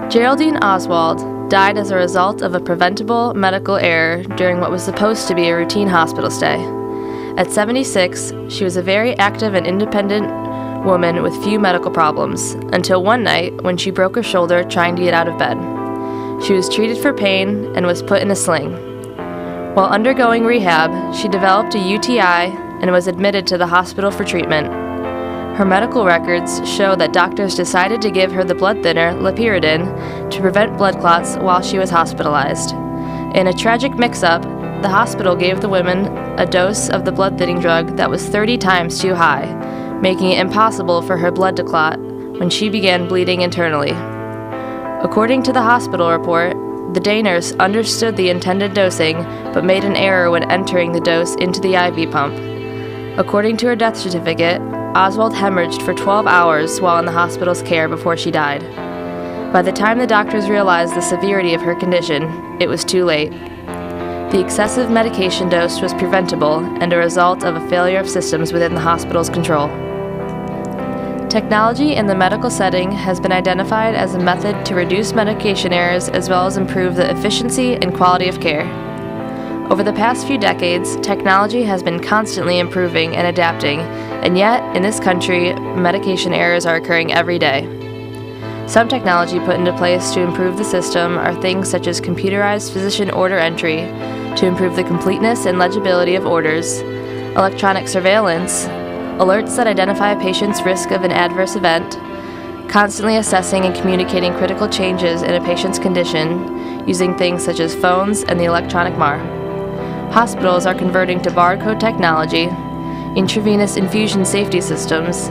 Geraldine Oswald died as a result of a preventable medical error during what was supposed to be a routine hospital stay. At 76, she was a very active and independent woman with few medical problems, until one night when she broke her shoulder trying to get out of bed. She was treated for pain and was put in a sling. While undergoing rehab, she developed a UTI and was admitted to the hospital for treatment. Her medical records show that doctors decided to give her the blood thinner loperamide to prevent blood clots while she was hospitalized. In a tragic mix-up, the hospital gave the woman a dose of the blood thinning drug that was 30 times too high, making it impossible for her blood to clot when she began bleeding internally. According to the hospital report, the day nurse understood the intended dosing but made an error when entering the dose into the IV pump. According to her death certificate, Oswald hemorrhaged for 12 hours while in the hospital's care before she died. By the time the doctors realized the severity of her condition, it was too late. The excessive medication dose was preventable and a result of a failure of systems within the hospital's control. Technology in the medical setting has been identified as a method to reduce medication errors as well as improve the efficiency and quality of care. Over the past few decades, technology has been constantly improving and adapting, and yet, in this country, medication errors are occurring every day. Some technology put into place to improve the system are things such as computerized physician order entry to improve the completeness and legibility of orders, electronic surveillance, alerts that identify a patient's risk of an adverse event, constantly assessing and communicating critical changes in a patient's condition using things such as phones and the electronic MAR. Hospitals are converting to barcode technology, intravenous infusion safety systems,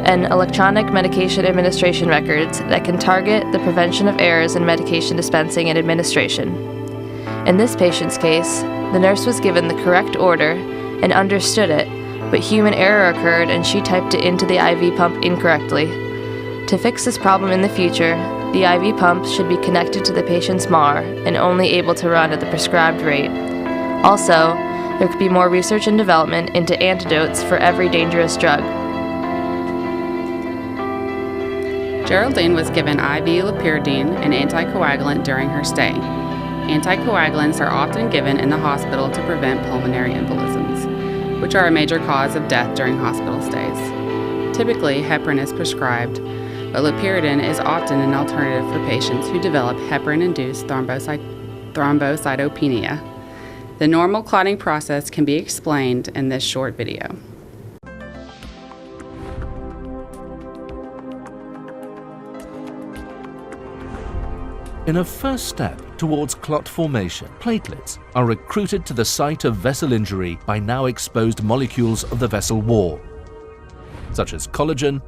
and electronic medication administration records that can target the prevention of errors in medication dispensing and administration. In this patient's case, the nurse was given the correct order and understood it, but human error occurred and she typed it into the IV pump incorrectly. To fix this problem in the future, the IV pump should be connected to the patient's MAR and only able to run at the prescribed rate. Also, there could be more research and development into antidotes for every dangerous drug. Geraldine was given IV loperamide, an anticoagulant, during her stay. Anticoagulants are often given in the hospital to prevent pulmonary embolisms, which are a major cause of death during hospital stays. Typically, heparin is prescribed, but loperamide is often an alternative for patients who develop heparin-induced thrombocytopenia. The normal clotting process can be explained in this short video. In a first step towards clot formation, platelets are recruited to the site of vessel injury by now exposed molecules of the vessel wall, such as collagen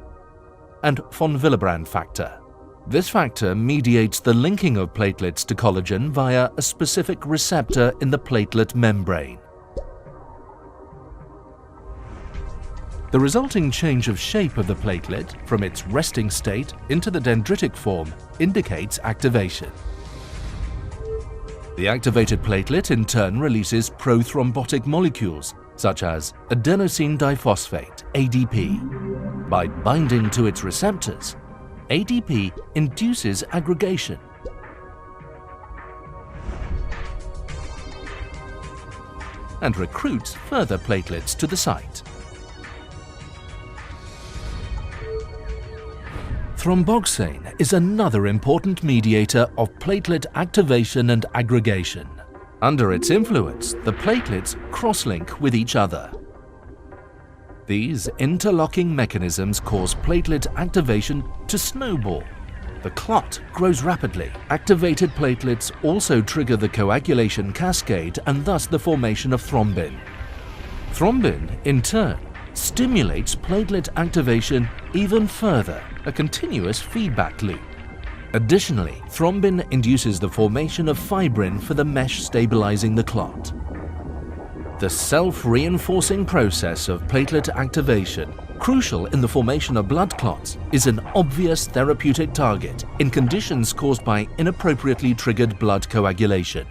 and von Willebrand factor. This factor mediates the linking of platelets to collagen via a specific receptor in the platelet membrane. The resulting change of shape of the platelet from its resting state into the dendritic form indicates activation. The activated platelet in turn releases prothrombotic molecules such as adenosine diphosphate, ADP. By binding to its receptors, ADP induces aggregation. And recruits further platelets to the site. Thromboxane is another important mediator of platelet activation and aggregation. Under its influence, the platelets cross-link with each other. These interlocking mechanisms cause platelet activation to snowball. The clot grows rapidly. Activated platelets also trigger the coagulation cascade and thus the formation of thrombin. Thrombin, in turn, stimulates platelet activation even further, a continuous feedback loop. Additionally, thrombin induces the formation of fibrin for the mesh stabilizing the clot. The self-reinforcing process of platelet activation, crucial in the formation of blood clots, is an obvious therapeutic target in conditions caused by inappropriately triggered blood coagulation.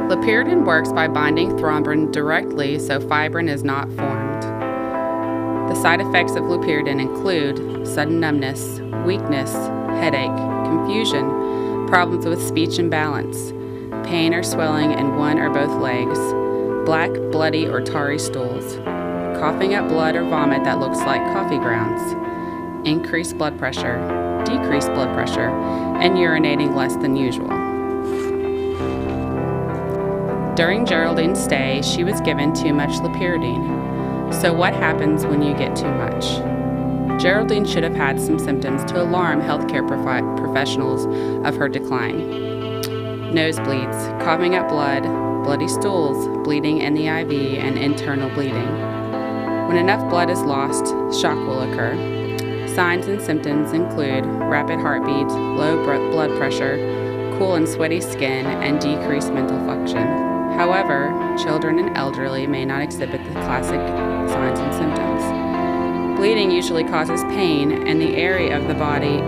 Loperidine works by binding thrombin directly so fibrin is not formed. The side effects of loperidine include sudden numbness, weakness, headache, confusion, problems with speech and balance, pain or swelling in one or both legs, black, bloody, or tarry stools, coughing up blood or vomit that looks like coffee grounds, increased blood pressure, decreased blood pressure, and urinating less than usual. During Geraldine's stay, she was given too much loperidine. So what happens when you get too much? Geraldine should have had some symptoms to alarm healthcare professionals of her decline. Nosebleeds, coughing up blood, bloody stools, bleeding in the IV, and internal bleeding. When enough blood is lost, shock will occur. Signs and symptoms include rapid heartbeat, low blood pressure, cool and sweaty skin, and decreased mental function. However, children and elderly may not exhibit the classic signs and symptoms. Bleeding usually causes pain, and the area of the body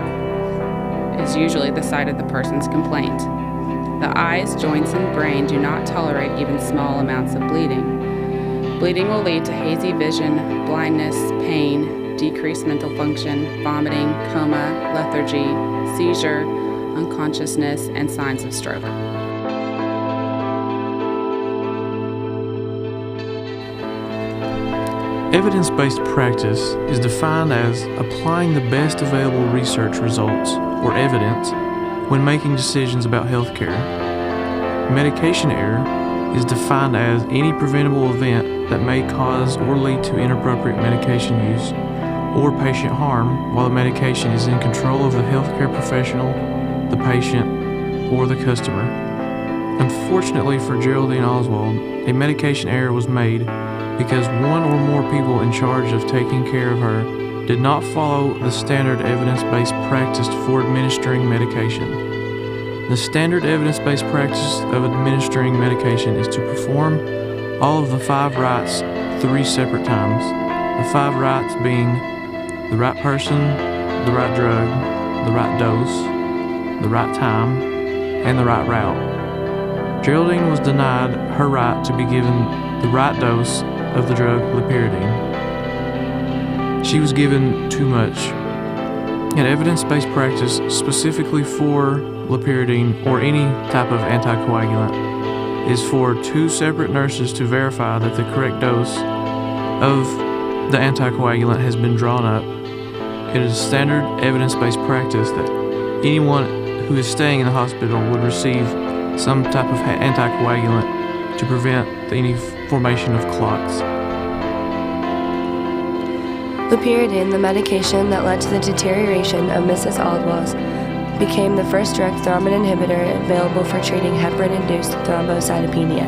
is usually the site of the person's complaint. The eyes, joints, and brain do not tolerate even small amounts of bleeding. Bleeding will lead to hazy vision, blindness, pain, decreased mental function, vomiting, coma, lethargy, seizure, unconsciousness, and signs of stroke. Evidence-based practice is defined as applying the best available research results or evidence when making decisions about healthcare. Medication error is defined as any preventable event that may cause or lead to inappropriate medication use or patient harm while the medication is in control of the healthcare professional, the patient, or the customer. Unfortunately for Geraldine Oswald, a medication error was made because one or more people in charge of taking care of her did not follow the standard evidence-based practice for administering medication. The standard evidence-based practice of administering medication is to perform all of the 5 rights 3 separate times. The 5 rights being the right person, the right drug, the right dose, the right time, and the right route. Geraldine was denied her right to be given the right dose of the drug loperidine. She was given too much. An evidence-based practice specifically for loperidine or any type of anticoagulant is for 2 separate nurses to verify that the correct dose of the anticoagulant has been drawn up. It is standard evidence-based practice that anyone who is staying in the hospital would receive some type of anticoagulant to prevent any formation of clots. Loperidine, the medication that led to the deterioration of Mrs. Oswald, became the first direct thrombin inhibitor available for treating heparin-induced thrombocytopenia.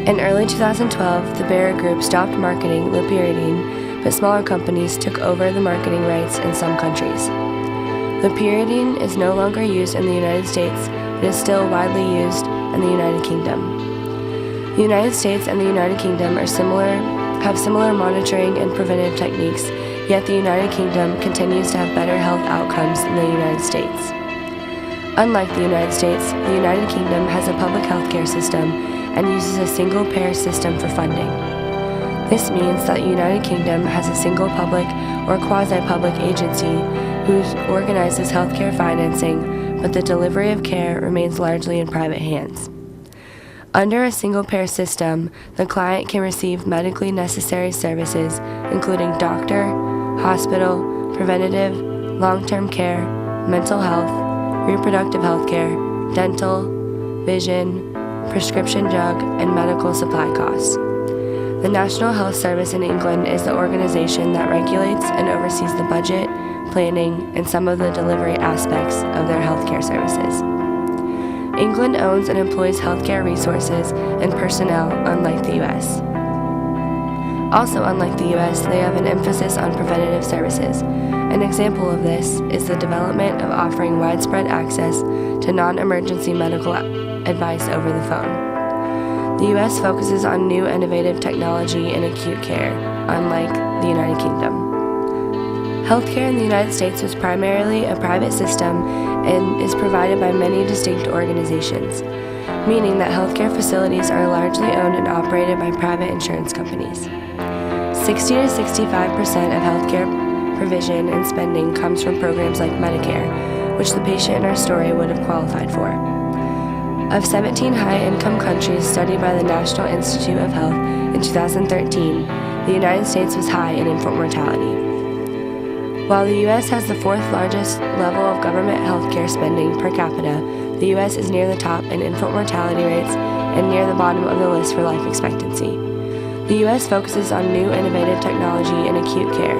In early 2012, the Bayer Group stopped marketing loperidine, but smaller companies took over the marketing rights in some countries. Loperidine is no longer used in the United States, but is still widely used in the United Kingdom. The United States and the United Kingdom have similar monitoring and preventive techniques, yet the United Kingdom continues to have better health outcomes than the United States. Unlike the United States, the United Kingdom has a public healthcare system and uses a single-payer system for funding. This means that the United Kingdom has a single public or quasi-public agency who organizes healthcare financing, but the delivery of care remains largely in private hands. Under a single-payer system, the client can receive medically necessary services including doctor, hospital, preventative, long-term care, mental health, reproductive health care, dental, vision, prescription drug, and medical supply costs. The National Health Service in England is the organization that regulates and oversees the budget, planning, and some of the delivery aspects of their healthcare services. England owns and employs healthcare resources and personnel unlike the U.S. Also unlike the U.S., they have an emphasis on preventative services. An example of this is the development of offering widespread access to non-emergency medical advice over the phone. The U.S. focuses on new innovative technology in acute care, unlike the United Kingdom. Healthcare in the United States was primarily a private system and is provided by many distinct organizations, meaning that healthcare facilities are largely owned and operated by private insurance companies. 60 to 65% of healthcare provision and spending comes from programs like Medicare, which the patient in our story would have qualified for. Of 17 high-income countries studied by the National Institute of Health in 2013, the United States was high in infant mortality. While the U.S. has the fourth largest level of government healthcare spending per capita, the U.S. is near the top in infant mortality rates and near the bottom of the list for life expectancy. The U.S. focuses on new innovative technology in acute care.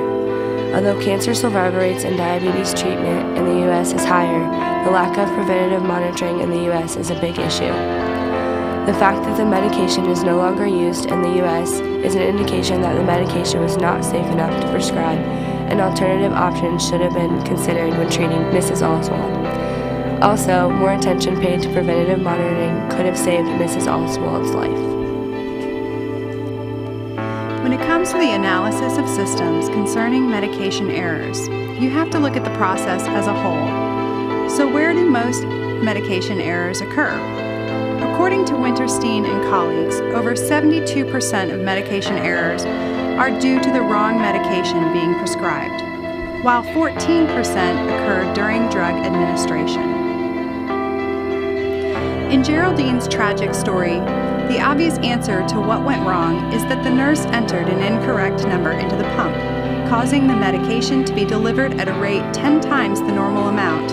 Although cancer survival rates and diabetes treatment in the U.S. is higher, the lack of preventative monitoring in the U.S. is a big issue. The fact that the medication is no longer used in the U.S. is an indication that the medication was not safe enough to prescribe, and alternative options should have been considered when treating Mrs. Oswald. Also, more attention paid to preventative monitoring could have saved Mrs. Oswald's life. When it comes to the analysis of systems concerning medication errors, you have to look at the process as a whole. So where do most medication errors occur? According to Winterstein and colleagues, over 72% of medication errors are due to the wrong medication being prescribed, while 14% occur during drug administration. In Geraldine's tragic story, the obvious answer to what went wrong is that the nurse entered an incorrect number into the pump, causing the medication to be delivered at a rate 10 times the normal amount.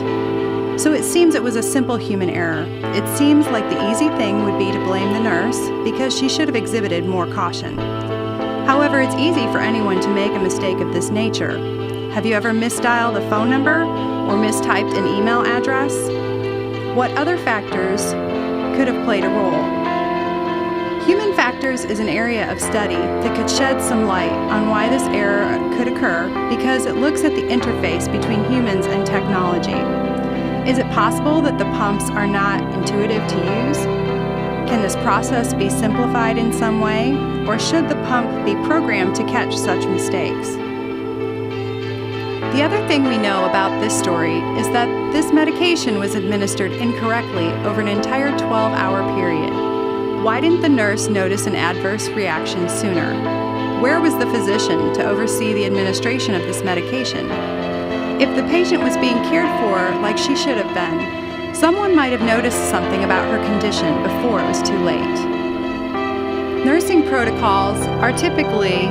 So it seems it was a simple human error. It seems like the easy thing would be to blame the nurse because she should have exhibited more caution. However, it's easy for anyone to make a mistake of this nature. Have you ever misdialed a phone number or mistyped an email address? What other factors could have played a role? Human factors is an area of study that could shed some light on why this error could occur because it looks at the interface between humans and technology. Is it possible that the pumps are not intuitive to use? Can this process be simplified in some way, or should the pump be programmed to catch such mistakes? The other thing we know about this story is that this medication was administered incorrectly over an entire 12-hour period. Why didn't the nurse notice an adverse reaction sooner? Where was the physician to oversee the administration of this medication? If the patient was being cared for like she should have been, someone might have noticed something about her condition before it was too late. Nursing protocols are typically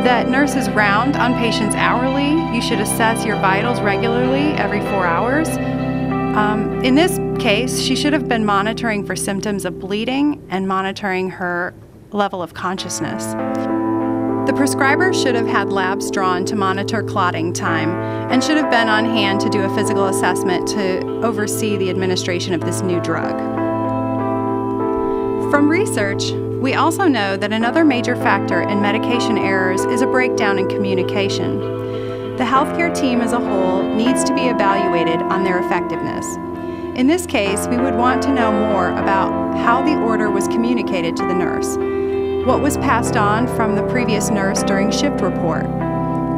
that nurses round on patients hourly. You should assess your vitals regularly every 4 hours. In this case, she should have been monitoring for symptoms of bleeding and monitoring her level of consciousness. The prescriber should have had labs drawn to monitor clotting time and should have been on hand to do a physical assessment to oversee the administration of this new drug. From research, we also know that another major factor in medication errors is a breakdown in communication. The healthcare team as a whole needs to be evaluated on their effectiveness. In this case, we would want to know more about how the order was communicated to the nurse. What was passed on from the previous nurse during shift report?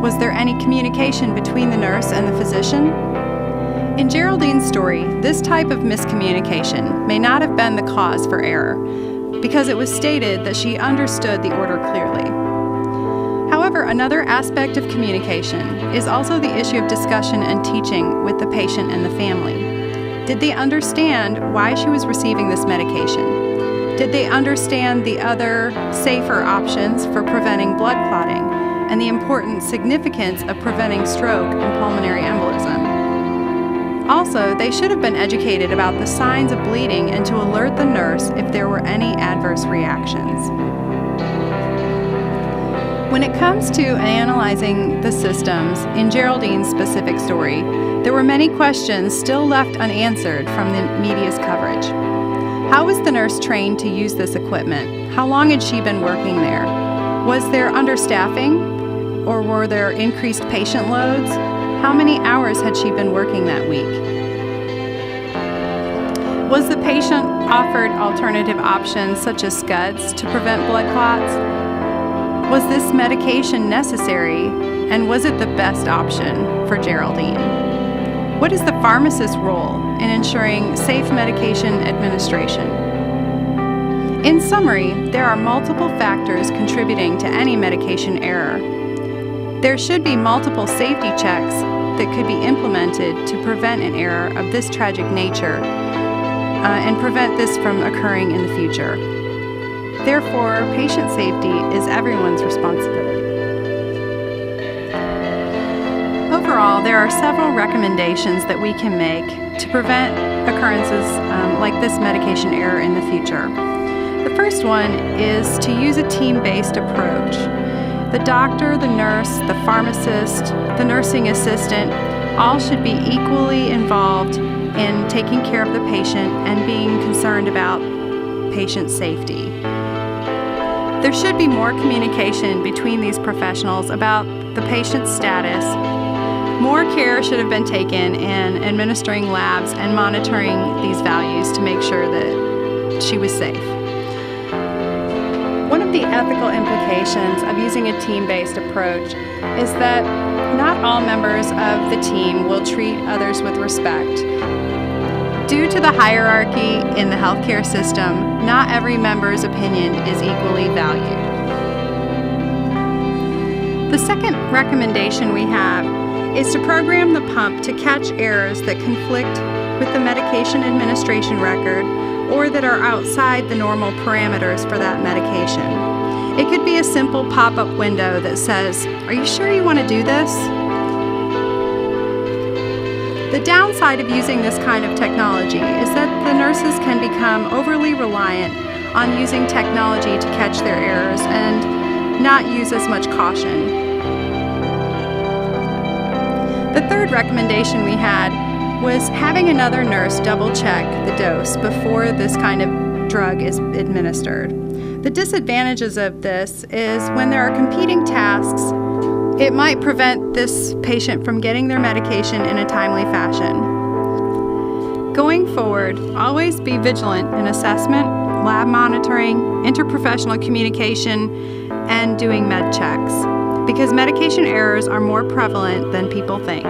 Was there any communication between the nurse and the physician? In Geraldine's story, this type of miscommunication may not have been the cause for error, because it was stated that she understood the order clearly. However, another aspect of communication is also the issue of discussion and teaching with the patient and the family. Did they understand why she was receiving this medication? Did they understand the other safer options for preventing blood clotting and the important significance of preventing stroke and pulmonary embolism? Also, they should have been educated about the signs of bleeding and to alert the nurse if there were any adverse reactions. When it comes to analyzing the systems in Geraldine's specific story, there were many questions still left unanswered from the media's coverage. How was the nurse trained to use this equipment? How long had she been working there? Was there understaffing, or were there increased patient loads? How many hours had she been working that week? Was the patient offered alternative options such as scuds to prevent blood clots? Was this medication necessary and was it the best option for Geraldine? What is the pharmacist's role in ensuring safe medication administration? In summary, there are multiple factors contributing to any medication error. There should be multiple safety checks that could be implemented to prevent an error of this tragic nature and prevent this from occurring in the future. Therefore, patient safety is everyone's responsibility. Overall, there are several recommendations that we can make to prevent occurrences like this medication error in the future. The first one is to use a team-based approach. The doctor, the nurse, the pharmacist, the nursing assistant, all should be equally involved in taking care of the patient and being concerned about patient safety. There should be more communication between these professionals about the patient's status. More care should have been taken in administering labs and monitoring these values to make sure that she was safe. One of the ethical implications of using a team-based approach is that not all members of the team will treat others with respect. Due to the hierarchy in the healthcare system, not every member's opinion is equally valued. The second recommendation we have is to program the pump to catch errors that conflict with the medication administration record or that are outside the normal parameters for that medication. It could be a simple pop-up window that says, "Are you sure you want to do this?" The downside of using this kind of technology is that the nurses can become overly reliant on using technology to catch their errors and not use as much caution. The third recommendation we had was having another nurse double-check the dose before this kind of drug is administered. The disadvantages of this is when there are competing tasks, it might prevent this patient from getting their medication in a timely fashion. Going forward, always be vigilant in assessment, lab monitoring, interprofessional communication, and doing med checks, because medication errors are more prevalent than people think.